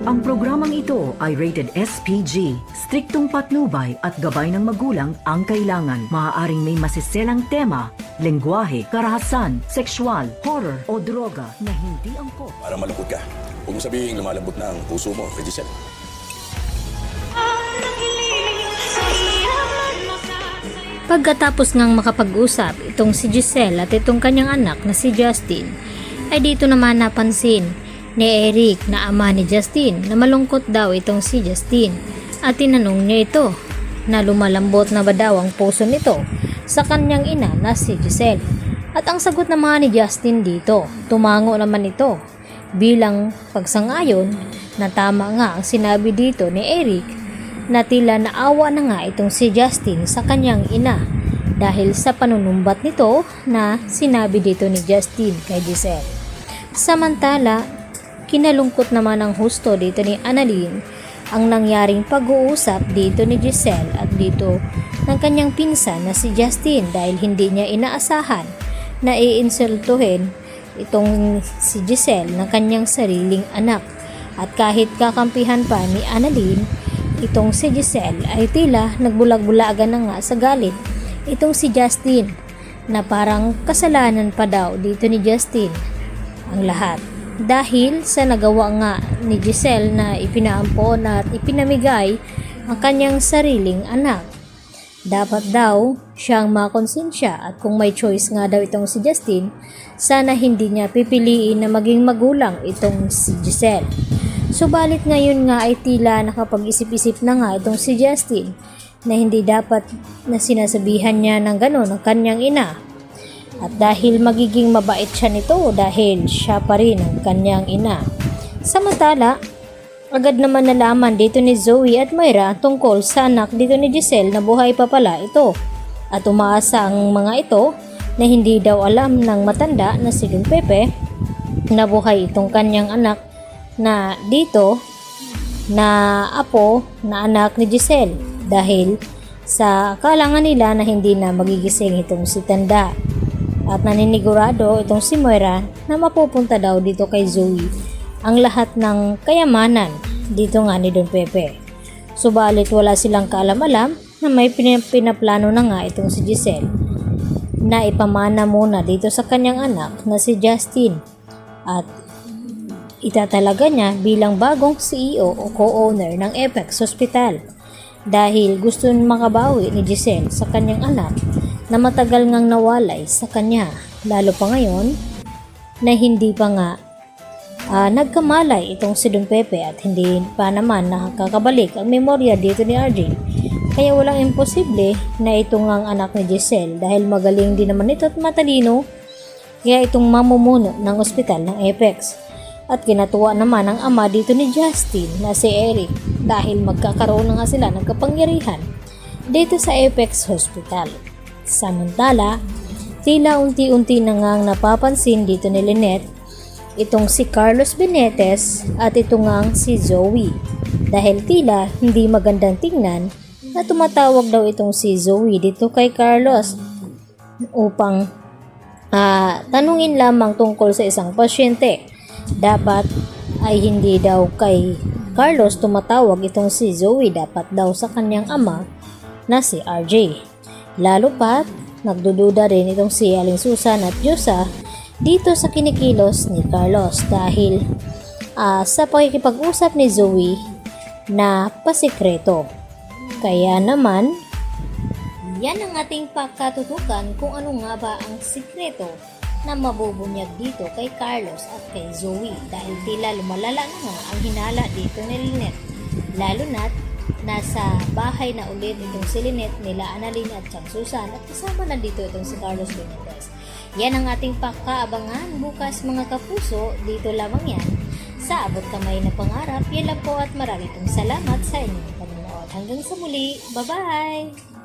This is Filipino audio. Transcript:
Ang programang ito ay rated SPG. Striktong patnubay at gabay ng magulang ang kailangan. Maaaring may masiselang tema, lengguwahe, karahasan, sexual, horror o droga na hindi angkop. Para malungkot ka, huwag mo sabihin lumalambot na ang puso mo kay Giselle. Pagkatapos ngang makapag-usap itong si Giselle at itong kanyang anak na si Justin, ay dito naman napansin ni Eric na ama ni Justin na malungkot daw itong si Justin at tinanong niya ito na lumalambot na ba daw ang puso nito sa kanyang ina na si Giselle. At ang sagot naman ni Justin dito, tumango naman ito bilang pagsangayon na tama nga ang sinabi dito ni Eric na tila naawa na nga itong si Justin sa kanyang ina dahil sa panunumbat nito na sinabi dito ni Justin kay Giselle. Samantala, kinalungkot naman ang husto dito ni Annalyn ang nangyaring pag-uusap dito ni Giselle at dito ng kanyang pinsan na si Justin dahil hindi niya inaasahan na iinsultuhin itong si Giselle ng kanyang sariling anak. At kahit kakampihan pa ni Annalyn, itong si Giselle ay tila nagbulag-bulagan na nga sa galit itong si Justin na parang kasalanan pa daw dito ni Justin ang lahat dahil sa nagawa nga ni Giselle na ipinaampon at ipinamigay ang kanyang sariling anak. Dapat daw siyang makonsensya at kung may choice nga daw itong si Justin, sana hindi niya pipiliin na maging magulang itong si Giselle. Subalit ngayon nga ay tila nakapag-isip-isip na nga itong si Justin na hindi dapat na sinasabihan niya ng gano'n ang kanyang ina. At dahil magiging mabait siya nito dahil siya pa rin ang kanyang ina. Samantala, agad naman nalaman dito ni Zoe at Myra tungkol sa anak dito ni Giselle na buhay pa pala ito. At umaasa ang mga ito na hindi daw alam ng matanda na si Don Pepe na buhay itong kanyang anak na dito na apo na anak ni Giselle dahil sa kalangan nila na hindi na magigising itong si Tanda. At naninigurado itong si Moira na mapupunta daw dito kay Zoe ang lahat ng kayamanan dito nga ni Don Pepe. Subalit wala silang kaalam-alam na may pinaplano na nga itong si Giselle na ipamana muna dito sa kanyang anak na si Justin at itatalaga niya bilang bagong CEO o co-owner ng Apex Hospital dahil gusto makabawi ni Giselle sa kanyang anak na matagal ngang nawalay sa kanya, lalo pa ngayon na hindi pa nga nagkamalay itong si Don Pepe at hindi pa naman nakakabalik ang memorya dito ni RJ. Kaya walang imposible na itong ang anak ni Giselle dahil magaling din naman ito at matalino kaya itong mamumuno ng ospital ng Apex. At kinatuwa naman ang ama dito ni Justin na si Eric dahil magkakaroon na nga sila ng kapangyarihan dito sa Apex Hospital. Samantala, tila unti-unti na ngang napapansin dito ni Lynette itong si Carlos Benitez at ito ngang si Zoe dahil tila hindi magandang tingnan na tumatawag daw itong si Zoe dito kay Carlos upang tanungin lamang tungkol sa isang pasyente. Dapat ay hindi daw kay Carlos tumatawag itong si Zoe, dapat daw sa kanyang ama na si RJ. Lalo pat nagdududa rin itong si Aling Susan at Diyosa dito sa kinikilos ni Carlos dahil sa pakikipag-usap ni Zoe na pasikreto. Kaya naman, yan ang ating pagkatutukan kung ano nga ba ang sikreto na mabubunyag dito kay Carlos at kay Zoe dahil tila lumalala na nga ang hinala dito ni Lynette. Lalo na't nasa bahay na ulit itong si Lynette nila Annalyn at Susan at kasama na dito itong si Carlos Benitez. Yan ang ating pakaabangan bukas mga kapuso, dito lamang yan sa Abot Kamay na Pangarap. Yan lang po at marami pong salamat sa inyong panonood. Hanggang sa muli, bye-bye!